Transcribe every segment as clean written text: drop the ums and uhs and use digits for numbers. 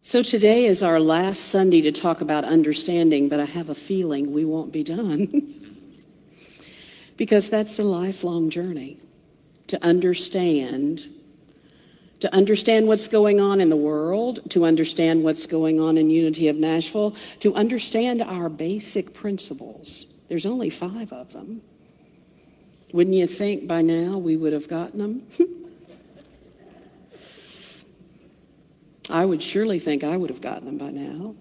So today is our last Sunday to talk about understanding, but I have a feeling we won't be done. Because that's a lifelong journey, to understand what's going on in the world, to understand what's going on in Unity of Nashville, to understand our basic principles. There's only 5 of them. Wouldn't you think by now we would have gotten them? I would surely think I would have gotten them by now.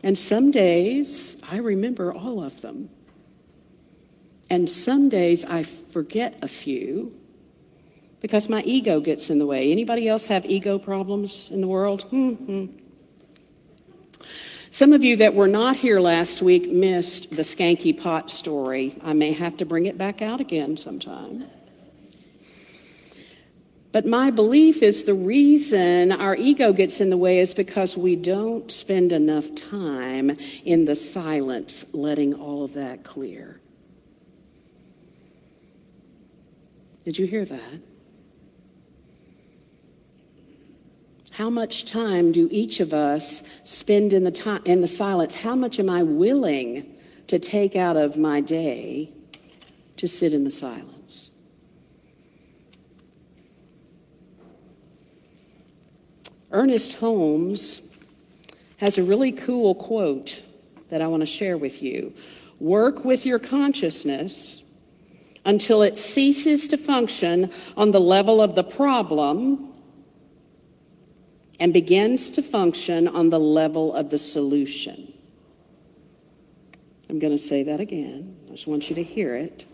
And some days I remember all of them. And some days I forget a few because my ego gets in the way. Anybody else have ego problems in the world? Some of you that were not here last week missed the skanky pot story. I may have to bring it back out again sometime. But my belief is the reason our ego gets in the way is because we don't spend enough time in the silence letting all of that clear. Did you hear that? How much time do each of us spend in the silence? How much am I willing to take out of my day to sit in the silence? Ernest Holmes has a really cool quote that I want to share with you. Work with your consciousness until it ceases to function on the level of the problem and begins to function on the level of the solution. I'm going to say that again. I just want you to hear it.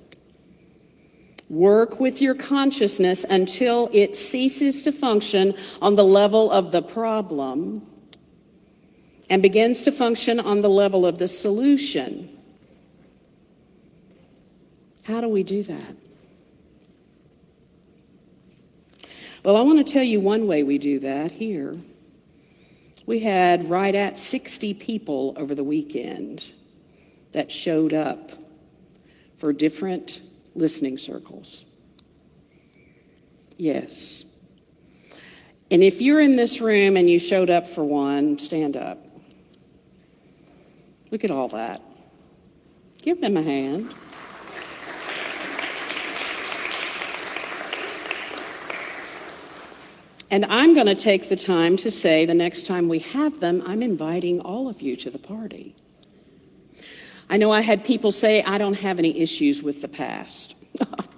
Work with your consciousness until it ceases to function on the level of the problem and begins to function on the level of the solution. How do we do that? Well, I want to tell you one way we do that here. We had right at 60 people over the weekend that showed up for different listening circles. Yes. And if you're in this room and you showed up for one, stand up. Look at all that. Give them a hand. And I'm going to take the time to say the next time we have them, I'm inviting all of you to the party. I know I had people say, I don't have any issues with the past.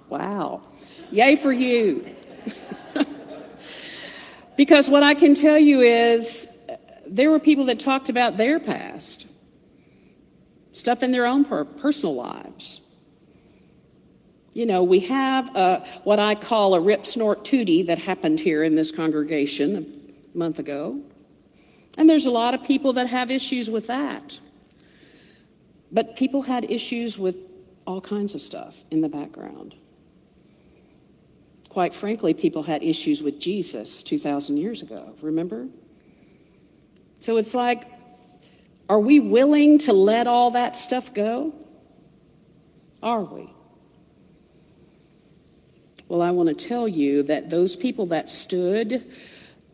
Wow. Yay for you. Because what I can tell you is there were people that talked about their past, stuff in their own personal lives. You know, we have what I call a rip, snort, tootie that happened here in this congregation a month ago. And there's a lot of people that have issues with that. But people had issues with all kinds of stuff in the background. Quite frankly, people had issues with Jesus 2,000 years ago, remember? So it's like, are we willing to let all that stuff go? Are we? Well, I want to tell you that those people that stood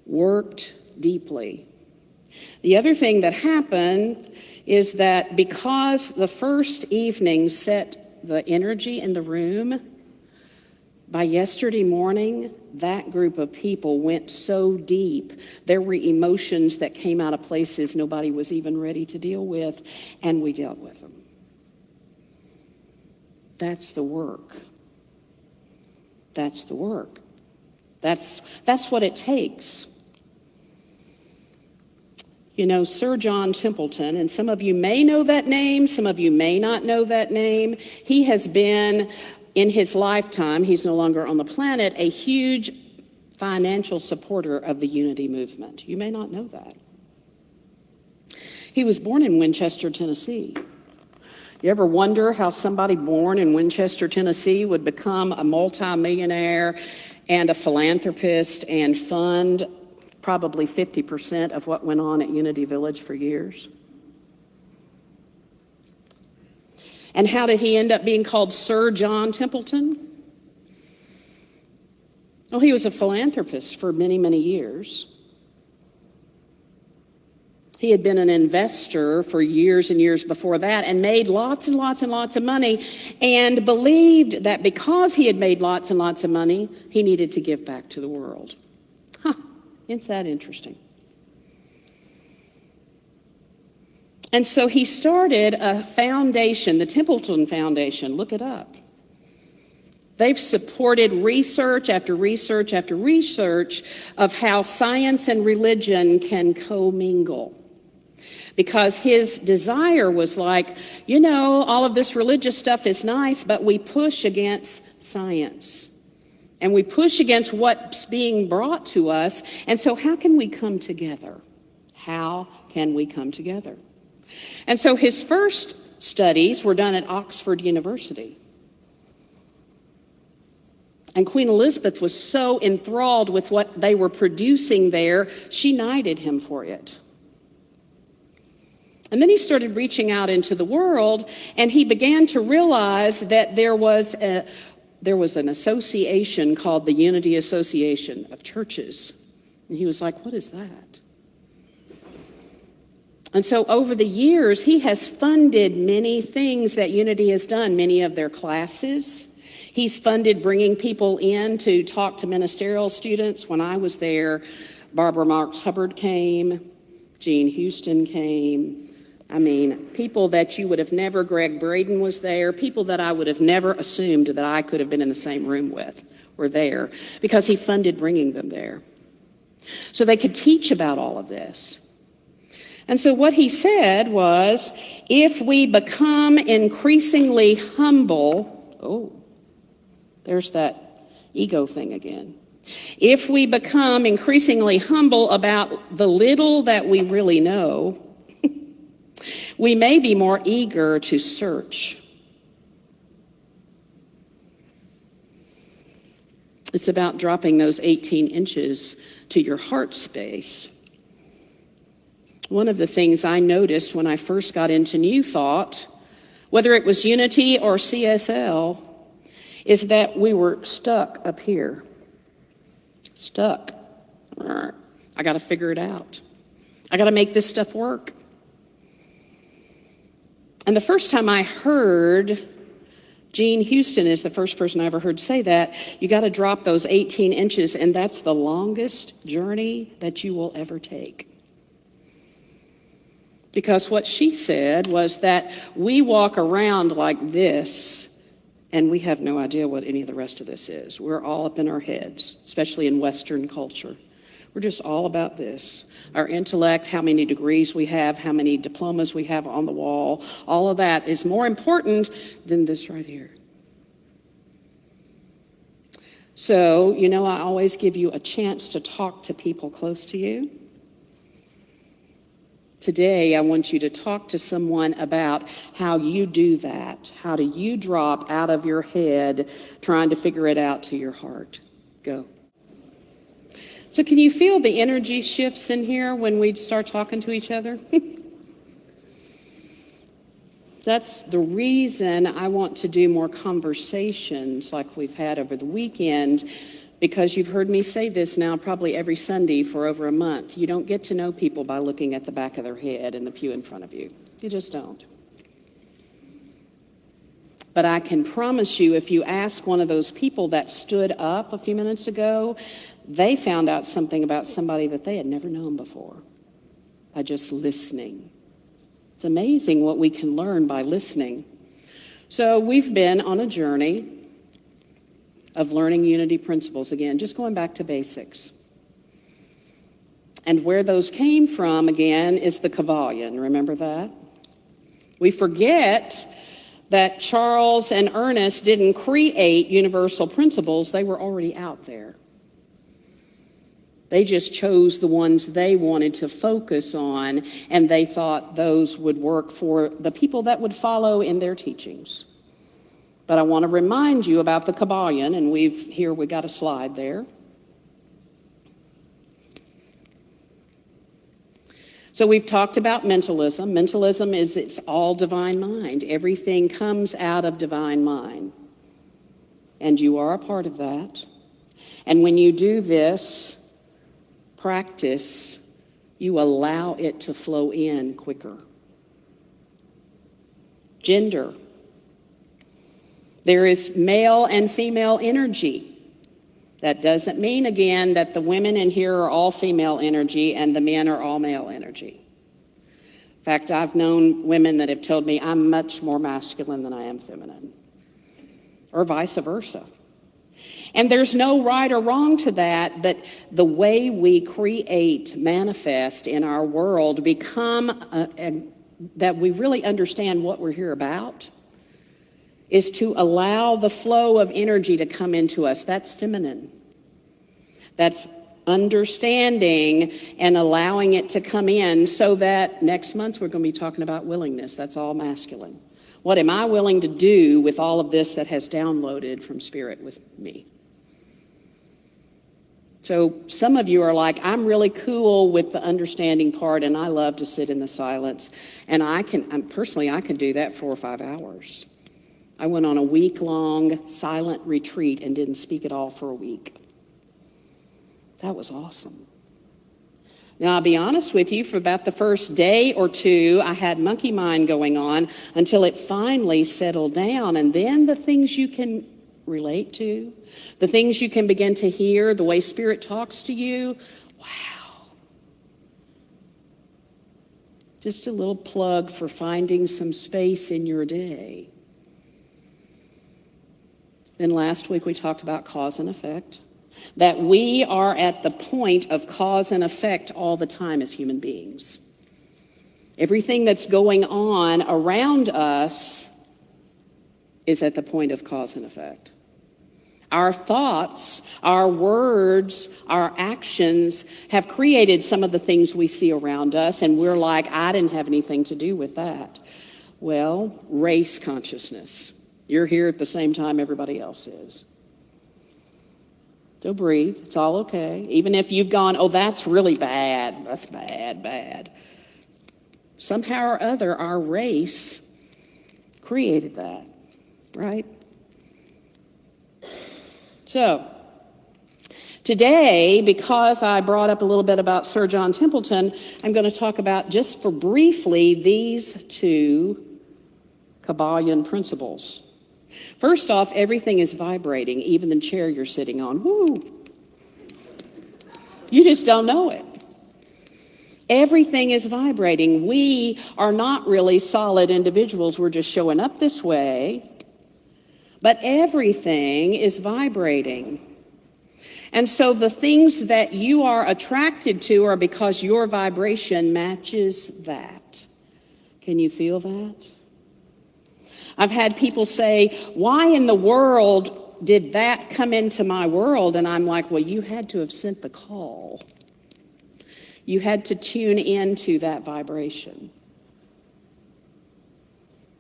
worked deeply. The other thing that happened is that because the first evening set the energy in the room, by yesterday morning, that group of people went so deep. There were emotions that came out of places nobody was even ready to deal with, and we dealt with them. That's the work. That's the work. That's what it takes. You know, Sir John Templeton, and some of you may know that name, some of you may not know that name. He has been, in his lifetime, he's no longer on the planet, a huge financial supporter of the Unity movement. You may not know that. He was born in Winchester, Tennessee. You ever wonder how somebody born in Winchester, Tennessee would become a multimillionaire and a philanthropist and fund probably 50% of what went on at Unity Village for years? And how did he end up being called Sir John Templeton? Well, he was a philanthropist for many, many years. He had been an investor for years and years before that and made lots and lots and lots of money, and believed that because he had made lots and lots of money, he needed to give back to the world. Isn't that interesting? And so he started a foundation, the Templeton Foundation. Look it up. They've supported research after research after research of how science and religion can commingle. Because his desire was like, all of this religious stuff is nice, but we push against science. And we push against what's being brought to us. And so how can we come together? How can we come together? And so his first studies were done at Oxford University. And Queen Elizabeth was so enthralled with what they were producing there, she knighted him for it. And then he started reaching out into the world, and he began to realize that there was an association called the Unity Association of Churches. And he was like, what is that? And so over the years, he has funded many things that Unity has done, many of their classes. He's funded bringing people in to talk to ministerial students. When I was there, Barbara Marks Hubbard came, Jean Houston came. People that you would have never, Greg Braden was there, people that I would have never assumed that I could have been in the same room with were there because he funded bringing them there. So they could teach about all of this. And so what he said was, if we become increasingly humble, there's that ego thing again. If we become increasingly humble about the little that we really know, we may be more eager to search. It's about dropping those 18 inches to your heart space. One of the things I noticed when I first got into New Thought, whether it was Unity or CSL, is that we were stuck up here. Stuck. I got to figure it out. I got to make this stuff work. And the first time I heard, Jean Houston is the first person I ever heard say that, you got to drop those 18 inches, and that's the longest journey that you will ever take. Because what she said was that we walk around like this, and we have no idea what any of the rest of this is. We're all up in our heads, especially in Western culture. We're just all about this. Our intellect, how many degrees we have, how many diplomas we have on the wall, all of that is more important than this right here. So, I always give you a chance to talk to people close to you. Today, I want you to talk to someone about how you do that. How do you drop out of your head trying to figure it out to your heart? Go. So can you feel the energy shifts in here when we start talking to each other? That's the reason I want to do more conversations like we've had over the weekend, because you've heard me say this now probably every Sunday for over a month. You don't get to know people by looking at the back of their head in the pew in front of you. You just don't. But I can promise you, if you ask one of those people that stood up a few minutes ago, they found out something about somebody that they had never known before by just listening. It's amazing what we can learn by listening. So we've been on a journey of learning unity principles. Again, just going back to basics. And where those came from, again, is the Kabbalion. Remember that? We forget that Charles and Ernest didn't create universal principles. They were already out there. They just chose the ones they wanted to focus on, and they thought those would work for the people that would follow in their teachings. But I want to remind you about the Kabbalion, and we got a slide there. So we've talked about mentalism. Mentalism is it's all divine mind. Everything comes out of divine mind. And you are a part of that. And when you do this practice, You allow it to flow in quicker. Gender. There is male and female energy. That doesn't mean, again, that the women in here are all female energy and the men are all male energy. In fact, I've known women that have told me I'm much more masculine than I am feminine, or vice versa. And there's no right or wrong to that, but the way we create, manifest in our world, that we really understand what we're here about, is to allow the flow of energy to come into us. That's feminine. That's understanding and allowing it to come in, so that next month we're going to be talking about willingness. That's all masculine. What am I willing to do with all of this that has downloaded from Spirit with me? So some of you are like, I'm really cool with the understanding part, and I love to sit in the silence. And I can do that 4 or 5 hours. I went on a week-long silent retreat and didn't speak at all for a week. That was awesome. Now, I'll be honest with you, for about the first day or two, I had monkey mind going on until it finally settled down. And then the things you can relate to, the things you can begin to hear, the way Spirit talks to you, wow. Just a little plug for finding some space in your day. Then last week we talked about cause and effect, that we are at the point of cause and effect all the time as human beings. Everything that's going on around us is at the point of cause and effect. Our thoughts, our words, our actions have created some of the things we see around us, and we're like, I didn't have anything to do with that. Well, race consciousness. You're here at the same time everybody else is. So breathe. It's all okay. Even if you've gone, oh, that's really bad. That's bad. Somehow or other, our race created that, right? So, today, because I brought up a little bit about Sir John Templeton, I'm going to talk about, just for briefly, these 2 Kabbalion principles. First off, everything is vibrating, even the chair you're sitting on. Woo! You just don't know it. Everything is vibrating. We are not really solid individuals. We're just showing up this way. But everything is vibrating. And so the things that you are attracted to are because your vibration matches that. Can you feel that? I've had people say, why in the world did that come into my world? And I'm like, well, you had to have sent the call. You had to tune into that vibration.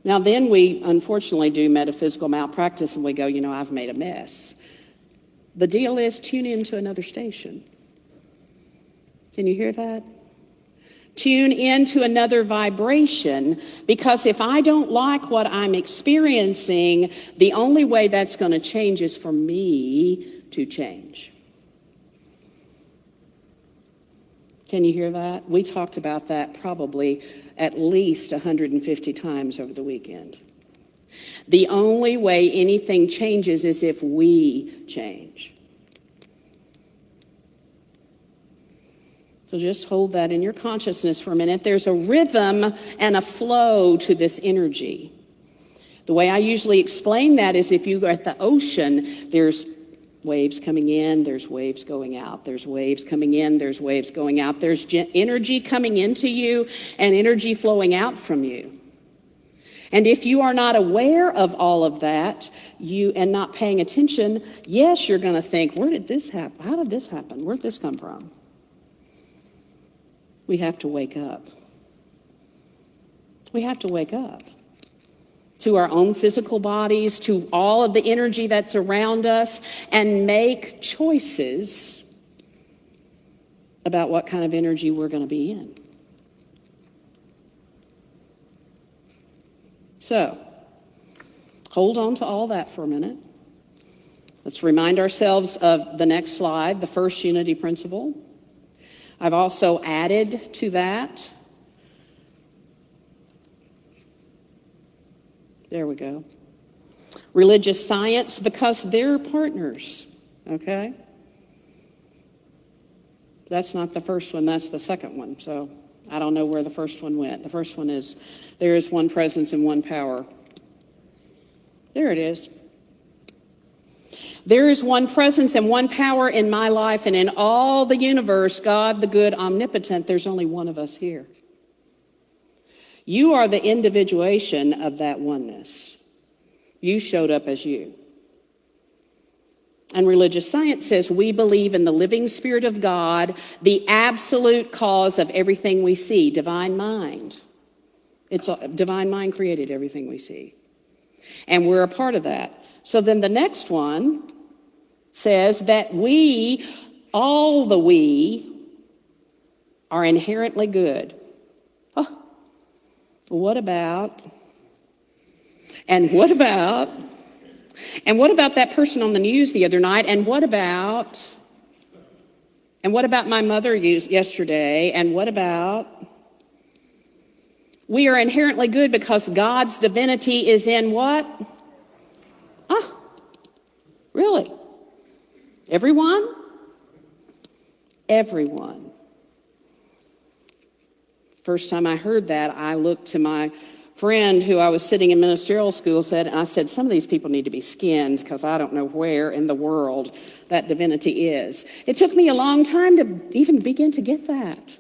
Now, then we unfortunately do metaphysical malpractice and we go, I've made a mess. The deal is, tune into another station. Can you hear that? Tune into another vibration, because if I don't like what I'm experiencing, the only way that's going to change is for me to change. Can you hear that? We talked about that probably at least 150 times over the weekend. The only way anything changes is if we change. So just hold that in your consciousness for a minute. There's a rhythm and a flow to this energy. The way I usually explain that is, if you go at the ocean, there's waves coming in, there's waves going out. There's waves coming in, there's waves going out. There's energy coming into you and energy flowing out from you. And if you are not aware of all of that, and not paying attention, yes, you're going to think, where did this happen? How did this happen? Where did this come from? We have to wake up. We have to wake up to our own physical bodies, to all of the energy that's around us, and make choices about what kind of energy we're going to be in. So, hold on to all that for a minute. Let's remind ourselves of the next slide, the first unity principle. I've also added to that. There we go. Religious science, because they're partners, okay? That's not the first one, that's the second one. So I don't know where the first one went. The first one is, there is one presence and one power. There it is. There is one presence and one power in my life and in all the universe, God, the good, omnipotent. There's only one of us here. You are the individuation of that oneness. You showed up as you. And religious science says we believe in the living Spirit of God, the absolute cause of everything we see, divine mind. Divine mind created everything we see. And we're a part of that. So then the next one says that we, all the we, are inherently good. Oh, what about? And what about? And what about that person on the news the other night? And what about? And what about my mother yesterday? And what about? We are inherently good because God's divinity is in what? Ah, really? Everyone? Everyone. First time I heard that, I looked to my friend who I was sitting in ministerial school and I said, some of these people need to be skinned because I don't know where in the world that divinity is. It took me a long time to even begin to get that.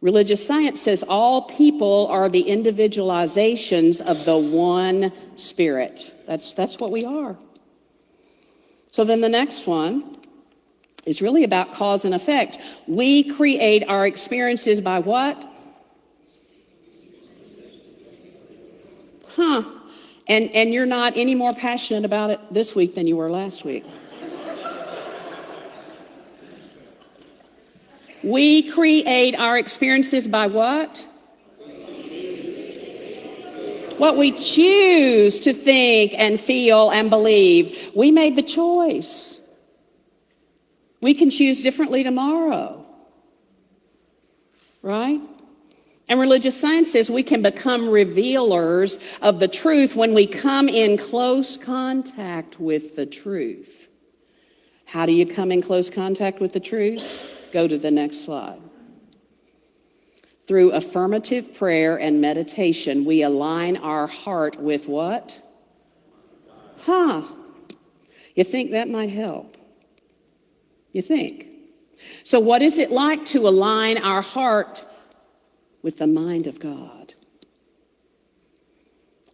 Religious science says all people are the individualizations of the one Spirit. That's what we are. So then the next one is really about cause and effect. We create our experiences by what? And you're not any more passionate about it this week than you were last week. We create our experiences by what? What we choose to think and feel and believe. We made the choice. We can choose differently tomorrow. Right? And religious science says we can become revealers of the truth when we come in close contact with the truth. How do you come in close contact with the truth? Go to the next slide. Through affirmative prayer and meditation, we align our heart with what? You think that might help? You think? So what is it like to align our heart with the mind of God?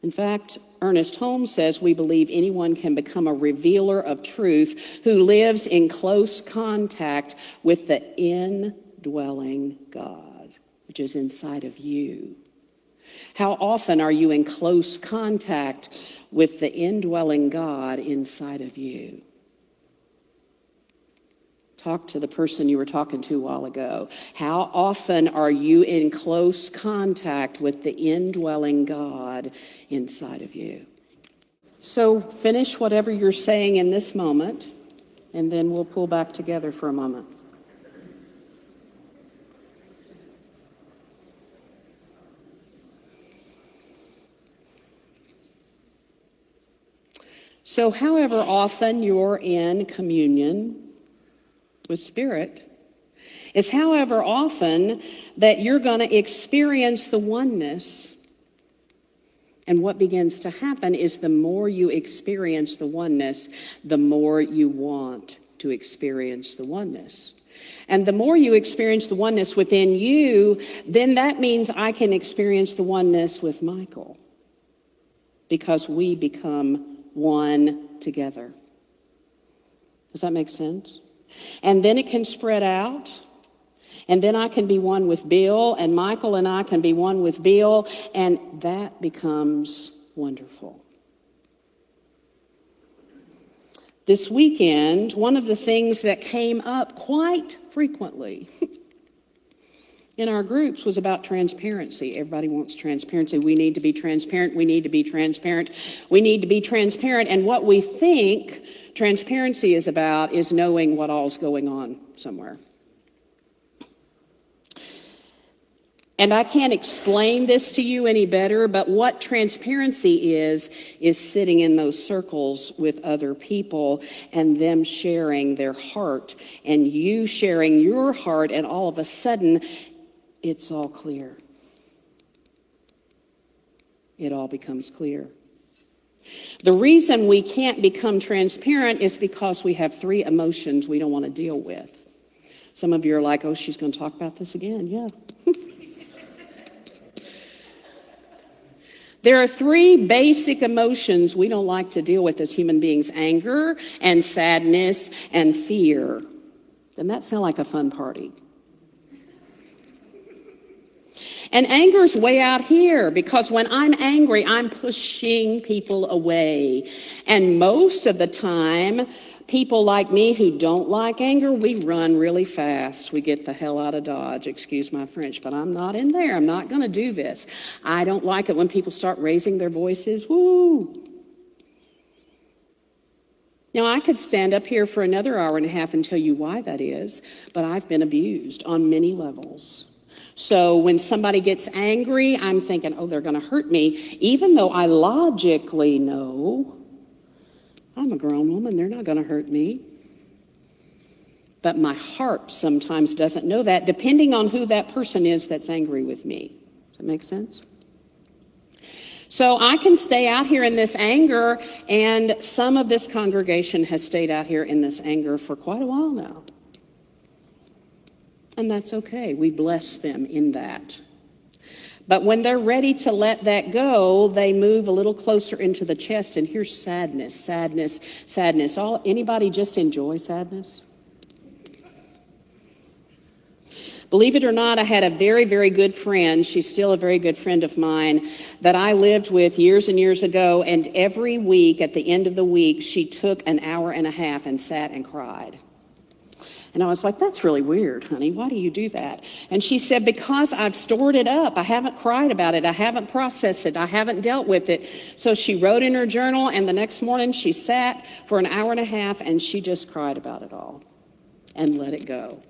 In fact, Ernest Holmes says we believe anyone can become a revealer of truth who lives in close contact with the indwelling God, which is inside of you. How often are you in close contact with the indwelling God inside of you? Talk to the person you were talking to a while ago. How often are you in close contact with the indwelling God inside of you? So finish whatever you're saying in this moment, and then we'll pull back together for a moment. So however often you're in communion with Spirit is however often that you're going to experience the oneness. And what begins to happen is the more you experience the oneness, the more you want to experience the oneness. And the more you experience the oneness within you, then that means I can experience the oneness with Michael, because we become one together. Does that make sense? And then it can spread out. And then I can be one with Bill, and Michael and I can be one with Bill, and that becomes wonderful. This weekend, one of the things that came up quite frequently in our groups was about transparency. Everybody wants transparency. We need to be transparent. We need to be transparent. We need to be transparent. And what we think Transparency is knowing what all's going on somewhere. And I can't explain this to you any better, but what transparency is sitting in those circles with other people and them sharing their heart and you sharing your heart, and all of a sudden, it's all clear. It all becomes clear. The reason we can't become transparent is because we have 3 emotions we don't want to deal with. Some of you are like, oh, she's going to talk about this again. Yeah. There are 3 basic emotions we don't like to deal with as human beings: anger and sadness and fear. Doesn't that sound like a fun party? And anger's way out here, because when I'm angry, I'm pushing people away. And most of the time, people like me who don't like anger, we run really fast. We get the hell out of Dodge, excuse my French, but I'm not in there. I'm not going to do this. I don't like it when people start raising their voices. Woo! Now, I could stand up here for another hour and a half and tell you why that is, but I've been abused on many levels. So when somebody gets angry, I'm thinking, oh, they're going to hurt me, even though I logically know I'm a grown woman, they're not going to hurt me. But my heart sometimes doesn't know that, depending on who that person is that's angry with me. Does that make sense? So I can stay out here in this anger, and some of this congregation has stayed out here in this anger for quite a while now. And that's okay. We bless them in that. But when they're ready to let that go, they move a little closer into the chest, and here's sadness, sadness, sadness. Anybody just enjoy sadness? Believe it or not, I had a very, very good friend. She's still a very good friend of mine that I lived with years and years ago. And every week, at the end of the week, she took an hour and a half and sat and cried. And I was like, that's really weird, honey. Why do you do that? And she said, because I've stored it up. I haven't cried about it. I haven't processed it. I haven't dealt with it. So she wrote in her journal, and the next morning she sat for an hour and a half, and she just cried about it all and let it go.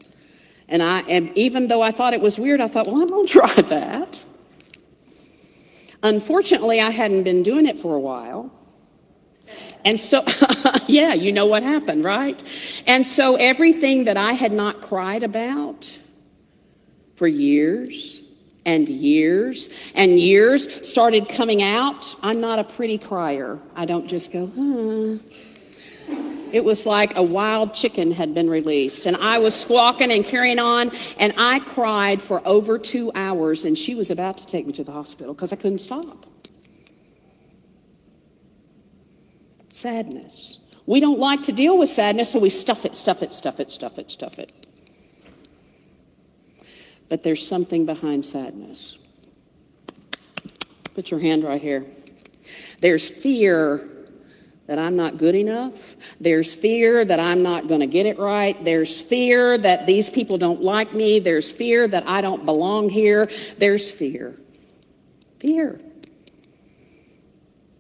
And even though I thought it was weird, I thought, well, I'm going to try that. Unfortunately, I hadn't been doing it for a while. And so, yeah, you know what happened, right? And so everything that I had not cried about for years and years and years started coming out. I'm not a pretty crier. I don't just go, It was like a wild chicken had been released, and I was squawking and carrying on, and I cried for over 2 hours, and she was about to take me to the hospital because I couldn't stop. Sadness. We don't like to deal with sadness, so we stuff it. But there's something behind sadness. Put your hand right here. There's fear that I'm not good enough. There's fear that I'm not going to get it right. There's fear that these people don't like me. There's fear that I don't belong here. There's fear. Fear.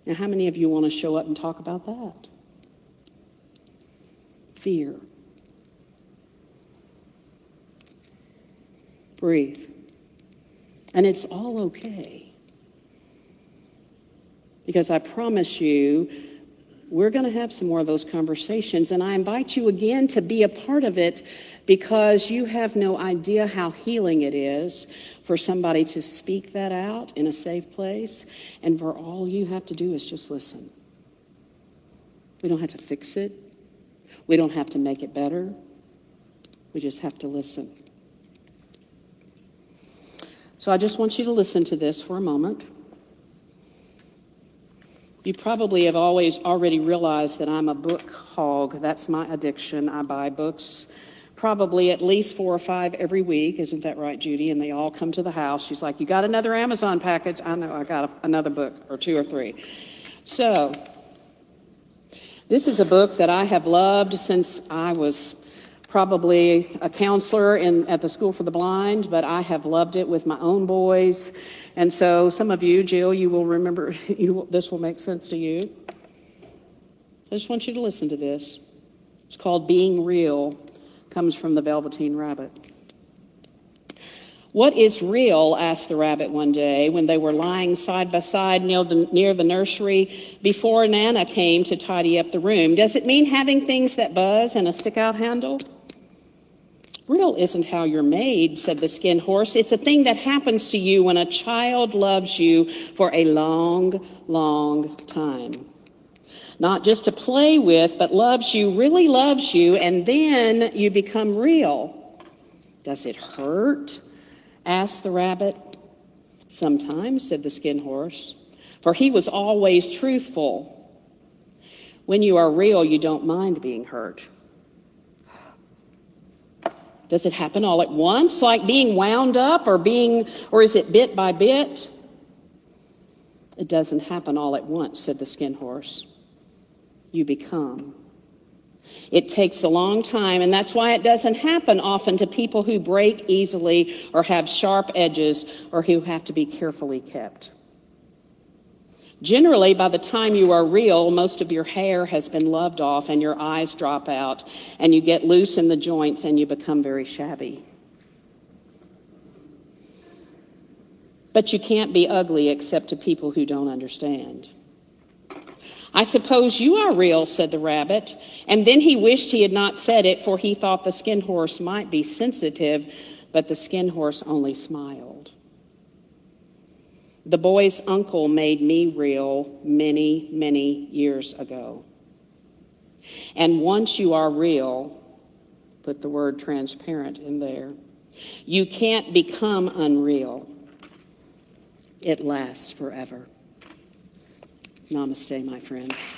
Now, how many of you want to show up and talk about that? Fear. Breathe. And it's all okay. Because I promise you, we're going to have some more of those conversations, and I invite you again to be a part of it, because you have no idea how healing it is for somebody to speak that out in a safe place, and for all you have to do is just listen. We don't have to fix it. We don't have to make it better. We just have to listen. So I just want you to listen to this for a moment. You probably have already realized that I'm a book hog. That's my addiction. I buy books probably at least 4 or 5 every week. Isn't that right, Judy? And they all come to the house. She's like, you got another Amazon package? I know, I got another book or 2 or 3. So this is a book that I have loved since I was probably a counselor at the School for the Blind, but I have loved it with my own boys. And so some of you, Jill, you will remember, this will make sense to you. I just want you to listen to this. It's called Being Real. Comes from the Velveteen Rabbit. "What is real?" asked the rabbit one day when they were lying side by side near the nursery before Nana came to tidy up the room. "Does it mean having things that buzz and a stick-out handle?" "Real isn't how you're made," said the skin horse. "It's a thing that happens to you when a child loves you for a long, long time. Not just to play with, but loves you, really loves you, and then you become real." "Does it hurt?" asked the rabbit. "Sometimes," said the skin horse, for he was always truthful. "When you are real, you don't mind being hurt." "Does it happen all at once, like being wound up, or is it bit by bit?" "It doesn't happen all at once," said the skin horse. "You become. It takes a long time, and that's why it doesn't happen often to people who break easily or have sharp edges or who have to be carefully kept. Generally, by the time you are real, most of your hair has been loved off and your eyes drop out and you get loose in the joints and you become very shabby. But you can't be ugly except to people who don't understand. "I suppose you are real," said the rabbit, and then he wished he had not said it, for he thought the skin horse might be sensitive, but the skin horse only smiled. "The boy's uncle made me real many, many years ago. And once you are real," put the word transparent in there, "you can't become unreal. It lasts forever." Namaste, my friends.